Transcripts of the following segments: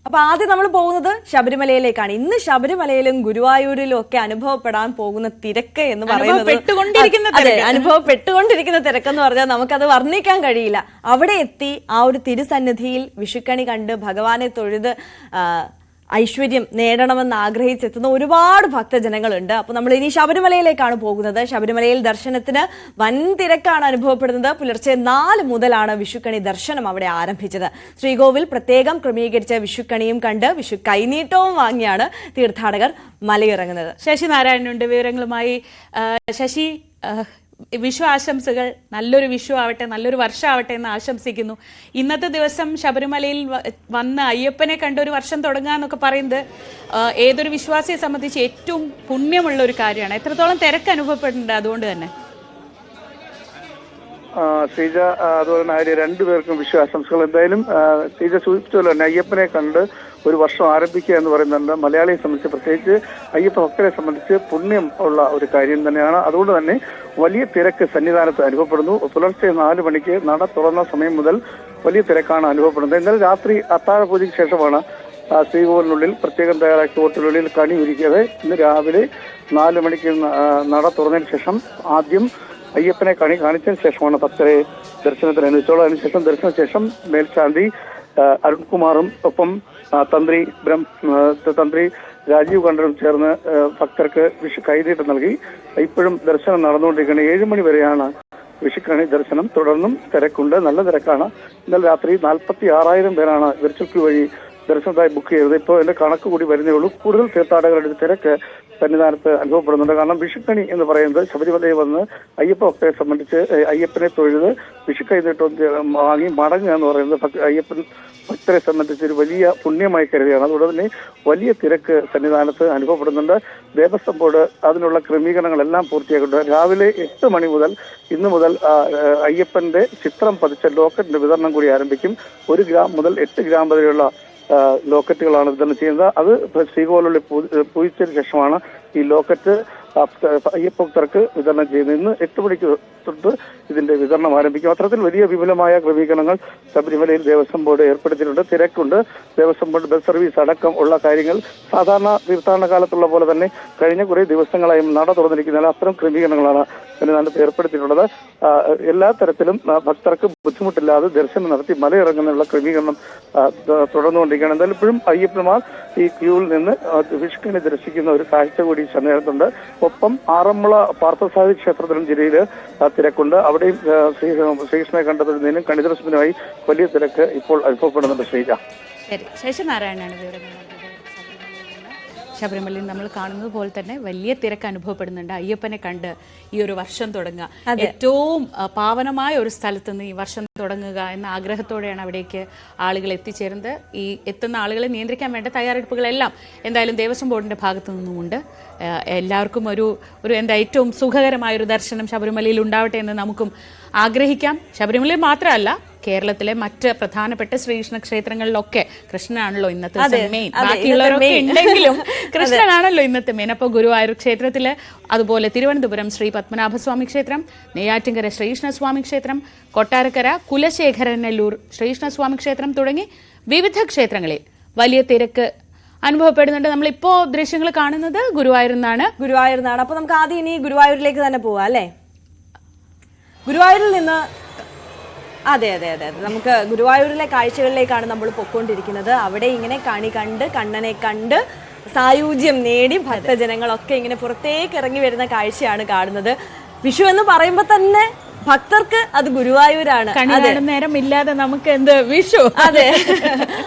അപ്പൊ ആദ്യം നമ്മൾ പോകുന്നത് ശബരിമലയിലേക്കാണ്. ഇന്ന് ശബരിമലയിലും ഗുരുവായൂരിലും ഒക്കെ അനുഭവപ്പെടാൻ പോകുന്ന തിരക്ക് എന്ന് പറയുന്നത് അനുഭവപ്പെട്ടുകൊണ്ടിരിക്കുന്ന തിരക്കെന്ന് പറഞ്ഞാൽ നമുക്കത് വർണ്ണിക്കാൻ കഴിയില്ല. അവിടെ എത്തി ആ ഒരു തിരുസന്നിധിയിൽ വിഷുക്കണി കണ്ട് ഭഗവാനെ തൊഴുത് ഐശ്വര്യം നേടണമെന്ന് ആഗ്രഹിച്ചെത്തുന്ന ഒരുപാട് ഭക്തജനങ്ങളുണ്ട്. അപ്പൊ നമ്മൾ ഇനി ശബരിമലയിലേക്കാണ് പോകുന്നത്. ശബരിമലയിൽ ദർശനത്തിന് വൻ തിരക്കാണ് അനുഭവപ്പെടുന്നത്. പുലർച്ചെ 4 മുതലാണ് വിഷുക്കണി ദർശനം അവിടെ ആരംഭിച്ചത്. ശ്രീകോവിൽ പ്രത്യേകം ക്രമീകരിച്ച വിഷുക്കണിയും കണ്ട് വിഷു കൈനീട്ടവും വാങ്ങിയാണ് തീർത്ഥാടകർ മലയിറങ്ങുന്നത്. ശശി നാരായണനുണ്ട് വിവരങ്ങളുമായി. ശശി, വിഷു ആശംസകൾ. നല്ലൊരു വിഷു ആവട്ടെ, നല്ലൊരു വർഷം ആവട്ടെ എന്ന് ആശംസിക്കുന്നു. ഇന്നത്തെ ദിവസം ശബരിമലയിൽ വന്ന് അയ്യപ്പനെ കണ്ട ഒരു വർഷം തുടങ്ങുക എന്നൊക്കെ പറയുന്നത് ഏതൊരു വിശ്വാസിയെ സംബന്ധിച്ച് ഏറ്റവും പുണ്യമുള്ള ഒരു കാര്യമാണ്. എത്രത്തോളം തിരക്ക് അനുഭവപ്പെടുന്നുണ്ട് അതുകൊണ്ട് തന്നെ? ശ്രീജ, അതുപോലെ തന്നെ രണ്ടുപേർക്കും വിഷു ആശംസകൾ. എന്തായാലും ശ്രീജ സൂചിപ്പിച്ചല്ലോ തന്നെ അയ്യപ്പനെ കണ്ട് ഒരു വർഷം ആരംഭിക്കുക എന്ന് പറയുന്നുണ്ട് മലയാളിയെ സംബന്ധിച്ച്, പ്രത്യേകിച്ച് അയ്യപ്പ ഭക്തരെ സംബന്ധിച്ച് പുണ്യം ഉള്ള ഒരു കാര്യം തന്നെയാണ്. അതുകൊണ്ട് തന്നെ വലിയ തിരക്ക് സന്നിധാനത്ത് അനുഭവപ്പെടുന്നു. പുലർച്ചെ 4 മണിക്ക് നട തുറന്ന സമയം മുതൽ വലിയ തിരക്കാണ് അനുഭവപ്പെടുന്നത്. ഇന്നലെ രാത്രി അത്താഴ പൂജയ്ക്ക് ശേഷമാണ് ശ്രീകോവിലിനുള്ളിൽ പ്രത്യേകം തയ്യാറാക്കിയ ഹോട്ടലുകളിൽ കണി ഒരുക്കിയത്. ഇന്ന് രാവിലെ 4 മണിക്ക് നട തുറന്നതിന് ശേഷം ആദ്യം അയ്യപ്പനെ കണി കാണിച്ചതിന് ശേഷമാണ് ഭക്തരെ ദർശനത്തിന് അനുവദിച്ചോളൂ. അതിനുശേഷം ദർശനശേഷം മേൽശാന്തി അരുൺകുമാറും ഒപ്പം തന്ത്രി രാജീവ് കണ്ഠനും ചേർന്ന് ഭക്തർക്ക് വിഷു കൈനീട്ടം നൽകി. ഇപ്പോഴും ദർശനം നടന്നുകൊണ്ടിരിക്കുന്നത്. 7 മണി വരെയാണ് വിഷുക്കണി ദർശനം. തുടർന്നും തിരക്കുണ്ട്, നല്ല തിരക്കാണ്. ഇന്നലെ രാത്രി 46,000 പേരാണ് വിർച്വൽ ക്യൂ വഴി ദർശനത്തായി ബുക്ക് ചെയ്തത്. ഇപ്പോൾ എന്റെ കണക്ക് കൂടി വരുന്നേ ഉള്ളൂ. കൂടുതൽ തീർത്ഥാടകരുടെ തിരക്ക് സന്നിധാനത്ത് അനുഭവപ്പെടുന്നുണ്ട്. കാരണം വിഷുക്കണി എന്ന് പറയുന്നത് ശബരിമലയിൽ വന്ന് അയ്യപ്പ ഭക്തരെ സംബന്ധിച്ച് അയ്യപ്പനെ തൊഴുത് വിഷു കൈനീട്ടം വാങ്ങി മടങ്ങുക എന്ന് പറയുന്നത് അയ്യപ്പൻ ഭക്തരെ സംബന്ധിച്ച് ഒരു വലിയ പുണ്യമായി കരുതിയാണ്. അതുകൊണ്ട് തന്നെ വലിയ തിരക്ക് സന്നിധാനത്ത് അനുഭവപ്പെടുന്നുണ്ട്. ദേവസ്വം ബോർഡ് അതിനുള്ള ക്രമീകരണങ്ങളെല്ലാം പൂർത്തിയാക്കിയിട്ടുണ്ട്. രാവിലെ 8 മണി മുതൽ ഇന്നു മുതൽ അയ്യപ്പന്റെ ചിത്രം പതിച്ച ലോക്കറ്റിന്റെ വിതരണം കൂടി ആരംഭിക്കും. 1 ഗ്രാം മുതൽ 8 ഗ്രാം വരെയുള്ള ലോക്കറ്റുകളാണ് വിതരണം ചെയ്യുന്നത്. അത് ശ്രീകോവിലുള്ളിൽ പൂജിച്ചതിന് ശേഷമാണ് ഈ ലോക്കറ്റ് അയ്യപ്പ ഭക്തർക്ക് വിതരണം ചെയ്യുന്നത്. ഇന്ന് 8 മണിക്ക് തൊട്ട് ഇതിന്റെ വിതരണം ആരംഭിക്കും. അത്തരത്തിൽ വലിയ വിപുലമായ ക്രമീകരണങ്ങൾ ശബരിമലയിൽ ദേവസ്വം ബോർഡ് ഏർപ്പെടുത്തിയിട്ടുണ്ട്. തിരക്കുണ്ട്. ദേവസ്വം ബോർഡ് ബസ് സർവീസ് അടക്കം ഉള്ള കാര്യങ്ങൾ സാധാരണ തീർത്ഥാടന കാലത്തുള്ള പോലെ തന്നെ കഴിഞ്ഞ കുറെ ദിവസങ്ങളായും നട തുറന്നിരിക്കുന്ന അത്തരം ക്രമീകരണങ്ങളാണ് സന്നിധാനത്ത് ഏർപ്പെടുത്തിയിട്ടുള്ളത്. എല്ലാ തരത്തിലും ഭക്തർക്ക് ബുദ്ധിമുട്ടില്ലാതെ ദർശനം നടത്തി മലയിറങ്ങുന്നതിനുള്ള ക്രമീകരണം തുടർന്നുകൊണ്ടിരിക്കുകയാണ്. എന്തായാലും ഇപ്പോഴും അയ്യപ്പന്മാർ ഈ ക്യൂവിൽ നിന്ന് വിഷുക്കണി ദർശിക്കുന്ന ഒരു കാഴ്ച കൂടി സന്നിധാനത്തുണ്ട്. ഒപ്പം ആറന്മുള പാർത്ഥസാരഥി ക്ഷേത്രത്തിലും ജില്ലയിൽ തിരക്കുണ്ട്. അവിടെയും ശ്രീകൃഷ്ണനെ കണ്ടെത്തുന്നതിനും കണിദർശനത്തിനുമായി വലിയ തിരക്ക് ഇപ്പോൾ അനുഭവപ്പെടുന്നുണ്ട്. ശ്രീജ, ശേഷനാരായണനാണ് വിവരങ്ങൾ. ശബരിമലയിൽ നമ്മൾ കാണുന്നത് പോലെ തന്നെ വലിയ തിരക്ക് അനുഭവപ്പെടുന്നുണ്ട്. അയ്യപ്പനെ കണ്ട് ഈ ഒരു വർഷം തുടങ്ങുക, ഏറ്റവും പാവനമായ ഒരു സ്ഥലത്ത് നിന്ന് ഈ വർഷം തുടങ്ങുക എന്ന ആഗ്രഹത്തോടെയാണ് അവിടേക്ക് ആളുകൾ എത്തിച്ചേരുന്നത്. ഈ എത്തുന്ന ആളുകളെ നിയന്ത്രിക്കാൻ വേണ്ട തയ്യാറെടുപ്പുകളെല്ലാം എന്തായാലും ദേവസ്വം ബോർഡിന്റെ ഭാഗത്തു നിന്നുമുണ്ട്. എല്ലാവർക്കും ഒരു ഏറ്റവും സുഖകരമായൊരു ദർശനം ശബരിമലയിൽ ഉണ്ടാവട്ടെ എന്ന് നമുക്കും ആഗ്രഹിക്കാം. ശബരിമലയിൽ മാത്രമല്ല, കേരളത്തിലെ മറ്റ് പ്രധാനപ്പെട്ട ശ്രീകൃഷ്ണ ക്ഷേത്രങ്ങളിലൊക്കെ കൃഷ്ണനാണല്ലോ ഇന്നത്തെ മെയിൻ. ബാക്കിയുള്ളവരൊക്കെ ഉണ്ടെങ്കിലും കൃഷ്ണനാണല്ലോ ഇന്നത്തെ മെയിൻ. അപ്പോൾ ഗുരുവായൂർ ക്ഷേത്രത്തില്, അതുപോലെ തിരുവനന്തപുരം ശ്രീ പത്മനാഭസ്വാമി ക്ഷേത്രം, നെയ്യാറ്റിൻകര ശ്രീകൃഷ്ണസ്വാമി ക്ഷേത്രം, കൊട്ടാരക്കര കുലശേഖരനല്ലൂർ ശ്രീകൃഷ്ണസ്വാമി ക്ഷേത്രം തുടങ്ങി വിവിധ ക്ഷേത്രങ്ങളിൽ വലിയ തിരക്ക് അനുഭവപ്പെടുന്നുണ്ട്. നമ്മളിപ്പോ ദൃശ്യങ്ങൾ കാണുന്നത് ഗുരുവായൂരിൽ നിന്നാണ്. അപ്പൊ നമുക്ക് ആദ്യം ഇനി ഗുരുവായൂരിലേക്ക് തന്നെ പോവാം അല്ലേ? ഗുരുവായൂരിൽ നിന്ന് അതെ, നമുക്ക് ഗുരുവായൂരിലെ കാഴ്ചകളിലേക്കാണ് നമ്മൾ പൊയ്ക്കൊണ്ടിരിക്കുന്നത്. അവിടെ ഇങ്ങനെ കണി കണ്ട് കണ്ണനെ കണ്ട് സായുജ്യം നേടി ഭക്തജനങ്ങളൊക്കെ ഇങ്ങനെ പുറത്തേക്ക് ഇറങ്ങി വരുന്ന കാഴ്ചയാണ് കാണുന്നത്. വിഷു എന്ന് പറയുമ്പോൾ തന്നെ ഭക്തർക്ക് അത് ഗുരുവായൂരാണ്. നേരം ഇല്ലാതെ നമുക്ക് എന്ത് വിഷു. അതെ,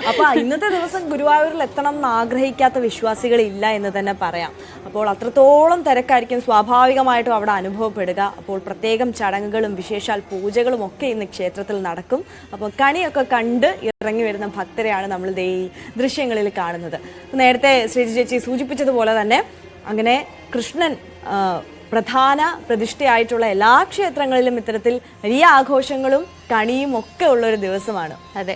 അപ്പൊ ഇന്നത്തെ ദിവസം ഗുരുവായൂരിൽ എത്തണം എന്ന് ആഗ്രഹിക്കാത്ത വിശ്വാസികൾ ഇല്ല എന്ന് തന്നെ പറയാം. അപ്പോൾ അത്രത്തോളം തിരക്കായിരിക്കും സ്വാഭാവികമായിട്ടും അവിടെ അനുഭവപ്പെടുക. അപ്പോൾ പ്രത്യേകം ചടങ്ങുകളും വിശേഷാൽ പൂജകളും ഒക്കെ ഇന്ന് ക്ഷേത്രത്തിൽ നടക്കും. അപ്പോൾ കണിയൊക്കെ കണ്ട് ഇറങ്ങി വരുന്ന ഭക്തരെയാണ് നമ്മൾ ഈ ദൃശ്യങ്ങളിൽ കാണുന്നത്. നേരത്തെ ശ്രീജി ചേച്ചി സൂചിപ്പിച്ചതുപോലെ തന്നെ അങ്ങനെ കൃഷ്ണൻ പ്രധാന പ്രതിഷ്ഠയായിട്ടുള്ള എല്ലാ ക്ഷേത്രങ്ങളിലും ഇത്തരത്തിൽ വലിയ ആഘോഷങ്ങളും കണിയും ഒക്കെ ഉള്ള ഒരു ദിവസമാണ്. അതെ.